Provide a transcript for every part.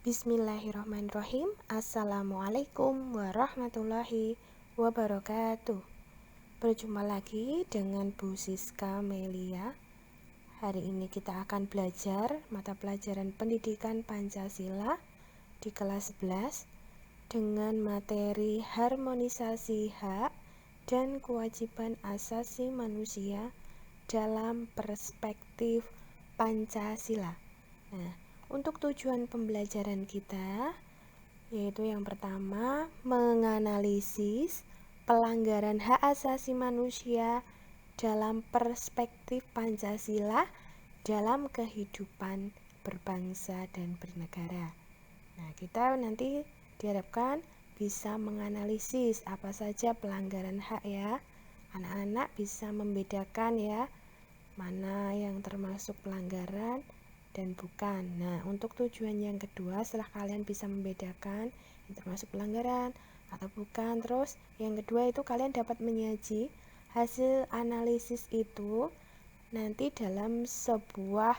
Bismillahirrahmanirrahim. Assalamualaikum warahmatullahi wabarakatuh. Berjumpa lagi dengan Bu Siska Melia. Hari ini kita akan belajar mata pelajaran pendidikan Pancasila di kelas 11 dengan materi harmonisasi hak dan kewajiban asasi manusia dalam perspektif Pancasila. Nah, untuk tujuan pembelajaran kita, yaitu yang pertama, menganalisis pelanggaran hak asasi manusia dalam perspektif Pancasila dalam kehidupan berbangsa dan bernegara. Nah, kita nanti diharapkan bisa menganalisis apa saja pelanggaran hak ya. Anak-anak bisa membedakan ya, mana yang termasuk pelanggaran dan bukan. Nah, untuk tujuan yang kedua, setelah kalian bisa membedakan yang termasuk pelanggaran atau bukan, terus yang kedua itu kalian dapat menyaji hasil analisis itu nanti dalam sebuah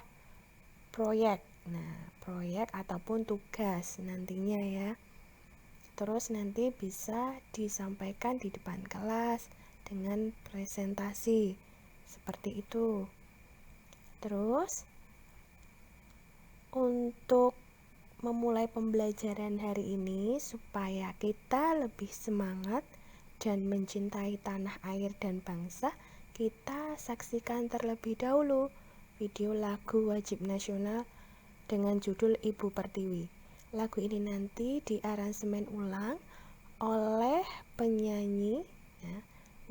proyek. Nah, proyek ataupun tugas nantinya ya. Terus nanti bisa disampaikan di depan kelas dengan presentasi seperti itu. Terus untuk memulai pembelajaran hari ini supaya kita lebih semangat dan mencintai tanah air dan bangsa, kita saksikan terlebih dahulu video lagu wajib nasional dengan judul Ibu Pertiwi. Lagu ini nanti diaransemen ulang oleh penyanyi ya,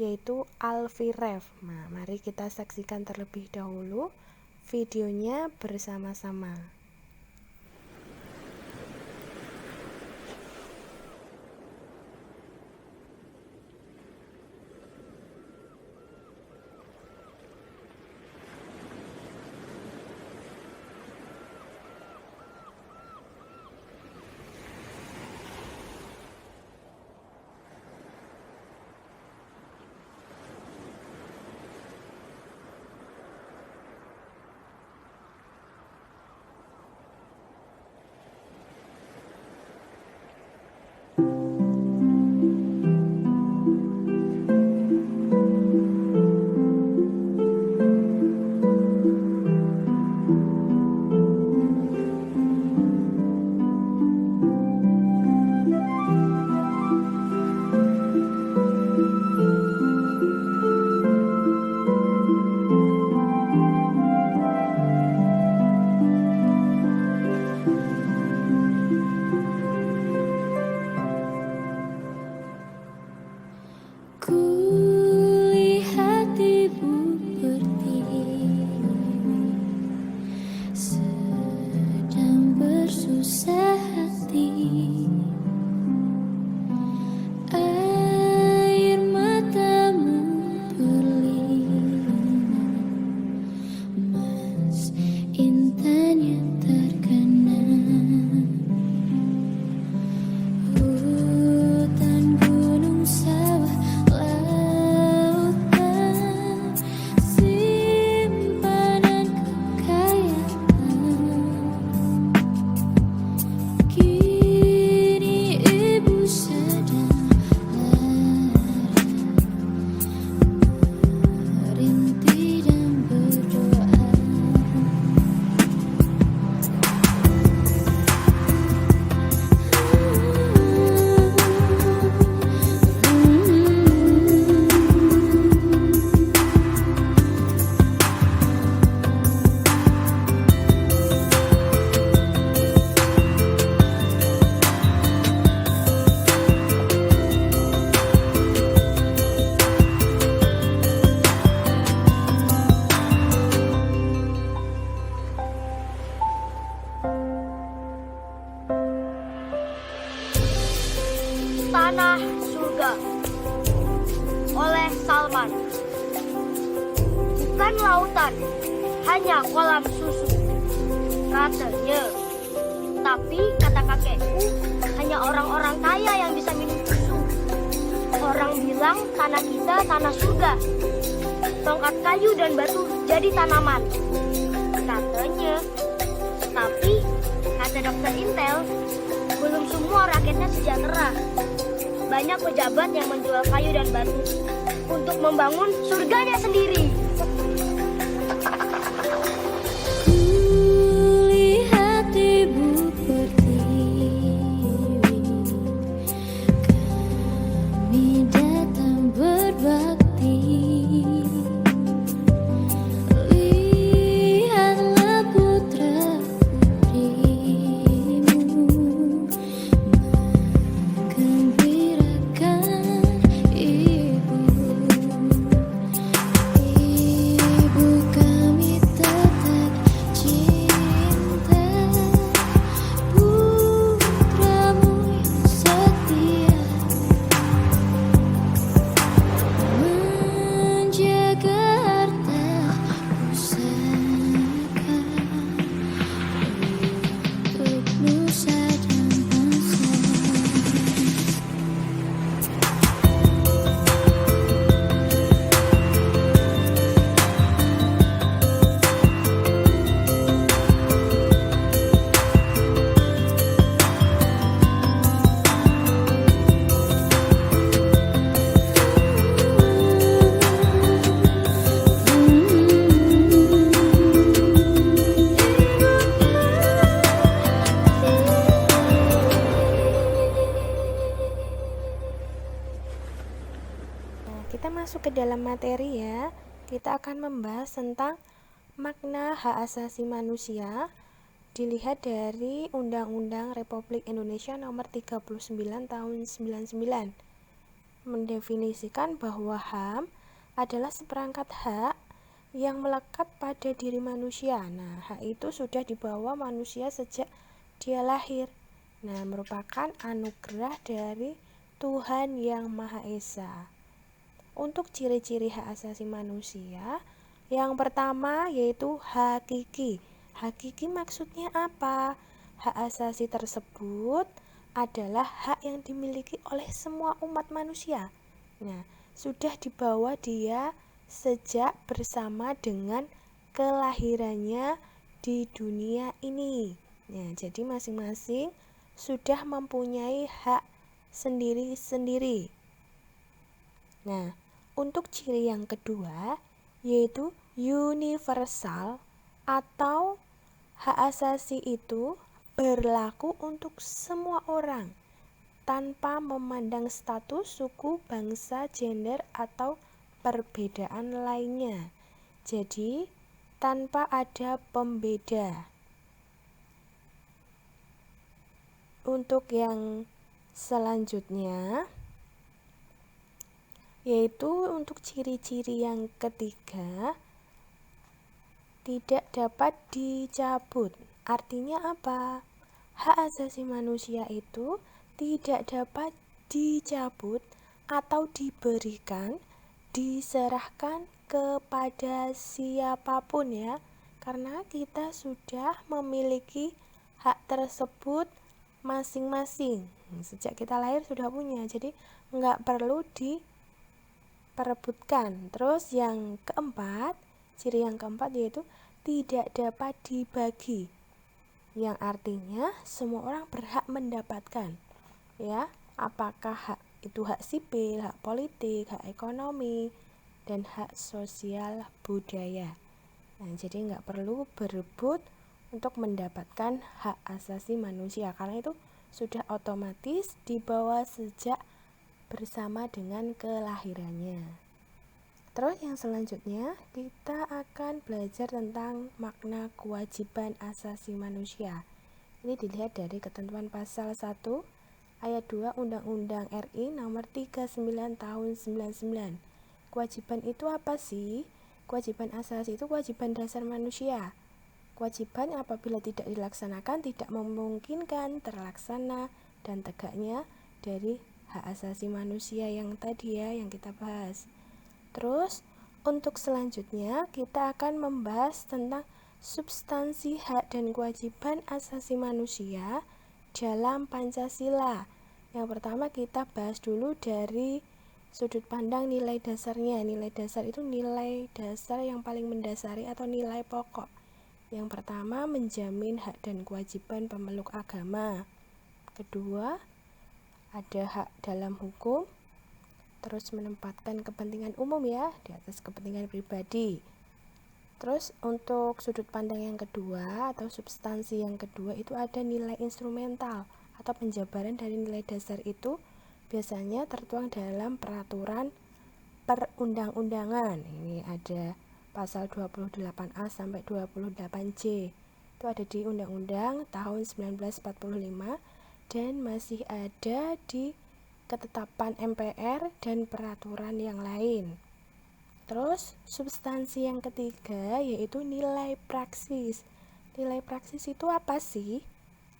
yaitu Alfi Ref. Nah, mari kita saksikan terlebih dahulu videonya bersama-sama. Tanah Surga oleh Salman. Bukan lautan, hanya kolam susu, katanya. Tapi kata kakekku, hanya orang-orang kaya yang bisa minum susu. Orang bilang tanah kita tanah surga. Tongkat kayu dan batu jadi tanaman, katanya. Tapi kata kata dokter Intel, belum semua rakyatnya sejahtera. Banyak pejabat yang menjual kayu dan batu untuk membangun surganya sendiri. Kulihat ibu pertiwi, kami datang berbakti. Lihatlah putra putrimu menggembirakan ibu. Ibu kami tetap cinta, putramu yang setia menjaga harta pusaka untuk nusa dan bangsa. Nah, kita masuk ke dalam materi ya. Kita akan membahas tentang makna hak asasi manusia dilihat dari Undang-Undang Republik Indonesia Nomor 39 Tahun 99. Mendefinisikan bahwa HAM adalah seperangkat hak yang melekat pada diri manusia. Nah, hak itu sudah dibawa manusia sejak dia lahir. Nah, merupakan anugerah dari Tuhan Yang Maha Esa. Untuk ciri-ciri hak asasi manusia, yang pertama yaitu hakiki. Hakiki maksudnya apa? Hak asasi tersebut adalah hak yang dimiliki oleh semua umat manusia. Nah, sudah dibawa dia sejak bersama dengan kelahirannya di dunia ini. Nah, jadi masing-masing sudah mempunyai hak sendiri-sendiri. Nah, untuk ciri yang kedua yaitu universal atau hak asasi itu berlaku untuk semua orang tanpa memandang status, suku, bangsa, gender, atau perbedaan lainnya. Jadi, tanpa ada pembeda. Untuk yang selanjutnya yaitu untuk ciri-ciri yang ketiga, tidak dapat dicabut. Artinya apa? Hak asasi manusia itu tidak dapat dicabut atau diberikan, diserahkan kepada siapapun ya, karena kita sudah memiliki hak tersebut masing-masing. Sejak kita lahir sudah punya, jadi nggak perlu diperebutkan. Terus yang keempat, ciri yang keempat yaitu tidak dapat dibagi, yang artinya semua orang berhak mendapatkan ya, apakah hak itu hak sipil, hak politik, hak ekonomi, dan hak sosial budaya. Nah, jadi nggak perlu berebut untuk mendapatkan hak asasi manusia, karena itu sudah otomatis dibawa sejak bersama dengan kelahirannya. Terus yang selanjutnya kita akan belajar tentang makna kewajiban asasi manusia. Ini dilihat dari ketentuan pasal 1 ayat 2 Undang-Undang RI nomor 39 tahun 99. Kewajiban itu apa sih? Kewajiban asasi itu kewajiban dasar manusia. Kewajiban apabila tidak dilaksanakan tidak memungkinkan terlaksana dan tegaknya dari hak asasi manusia yang tadi ya, yang kita bahas. Terus untuk selanjutnya kita akan membahas tentang substansi hak dan kewajiban asasi manusia dalam Pancasila. Yang pertama kita bahas dulu dari sudut pandang nilai dasarnya. Nilai dasar itu nilai dasar yang paling mendasari atau nilai pokok Yang pertama, menjamin hak dan kewajiban pemeluk agama. Kedua, ada hak dalam hukum. Terus menempatkan kepentingan umum ya di atas kepentingan pribadi. Terus untuk sudut pandang yang kedua atau substansi yang kedua itu ada nilai instrumental atau penjabaran dari nilai dasar itu biasanya tertuang dalam peraturan perundang-undangan. Ini ada pasal 28A sampai 28C. Itu ada di Undang-Undang tahun 1945 dan masih ada di ketetapan MPR dan peraturan yang lain. Terus substansi yang ketiga yaitu nilai praksis. Nilai praksis itu apa sih?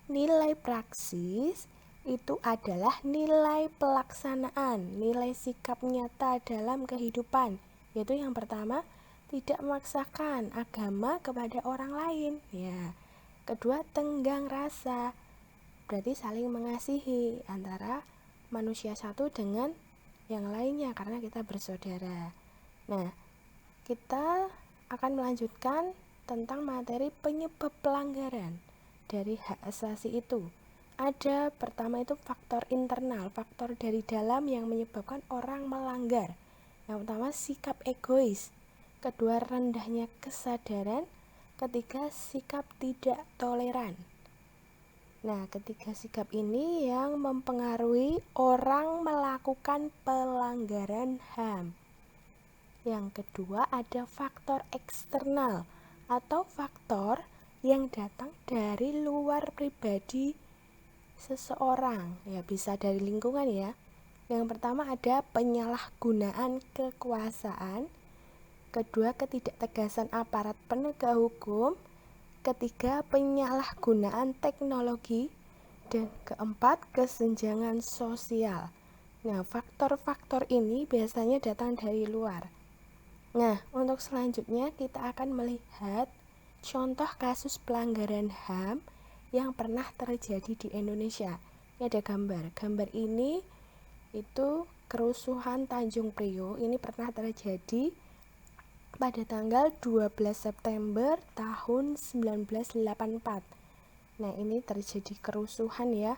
Nilai praksis itu adalah nilai pelaksanaan, nilai sikap nyata dalam kehidupan. Yaitu yang pertama, tidak memaksakan agama kepada orang lain. Ya. Kedua, tenggang rasa. Berarti saling mengasihi antara manusia satu dengan yang lainnya karena kita bersaudara. Nah, kita akan melanjutkan tentang materi penyebab pelanggaran dari hak asasi itu. Ada pertama itu faktor internal, faktor dari dalam yang menyebabkan orang melanggar. Yang pertama sikap egois, kedua rendahnya kesadaran, ketiga sikap tidak toleran. Nah, ketiga sikap ini yang mempengaruhi orang melakukan pelanggaran HAM. Yang kedua ada faktor eksternal atau faktor yang datang dari luar pribadi seseorang. Ya, bisa dari lingkungan ya. Yang pertama ada penyalahgunaan kekuasaan. Kedua, ketidaktegasan aparat penegak hukum. Ketiga, penyalahgunaan teknologi. Dan keempat, kesenjangan sosial. Nah, faktor-faktor ini biasanya datang dari luar. Nah, untuk selanjutnya kita akan melihat contoh kasus pelanggaran HAM yang pernah terjadi di Indonesia. Ini ada gambar. Gambar ini itu kerusuhan Tanjung Priok. Ini pernah terjadi pada tanggal 12 September tahun 1984. Nah, ini terjadi kerusuhan ya.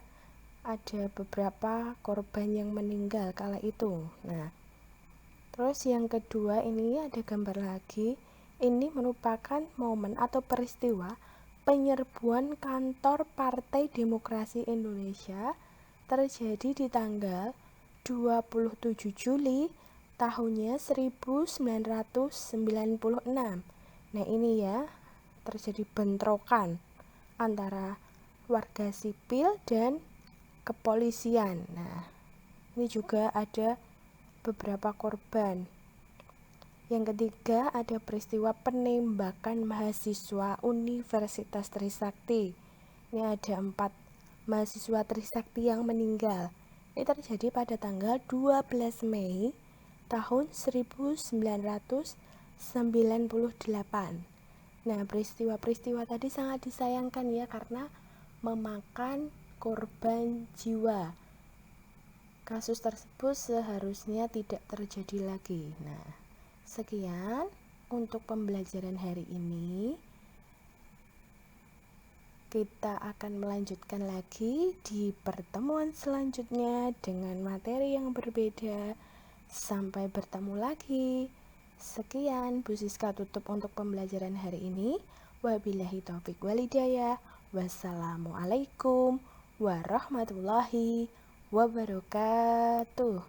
Ada beberapa korban yang meninggal kala itu. Nah, terus yang kedua ini ada gambar lagi. Ini merupakan momen atau peristiwa penyerbuan kantor Partai Demokrasi Indonesia terjadi di tanggal 27 Juli tahunnya 1996. Nah, ini ya terjadi bentrokan antara warga sipil dan kepolisian. Nah, ini juga ada beberapa korban. Yang ketiga ada peristiwa penembakan mahasiswa Universitas Trisakti. Ini ada 4 mahasiswa Trisakti yang meninggal. Ini terjadi pada tanggal 12 Mei tahun 1998. Nah, peristiwa-peristiwa tadi sangat disayangkan ya karena memakan korban jiwa. Kasus tersebut seharusnya tidak terjadi lagi. Nah, sekian untuk pembelajaran hari ini. Kita akan melanjutkan lagi di pertemuan selanjutnya dengan materi yang berbeda. Sampai bertemu lagi. Sekian Bu Siska tutup untuk pembelajaran hari ini. Wabillahi taufik walhidayah. Wassalamualaikum warahmatullahi wabarakatuh.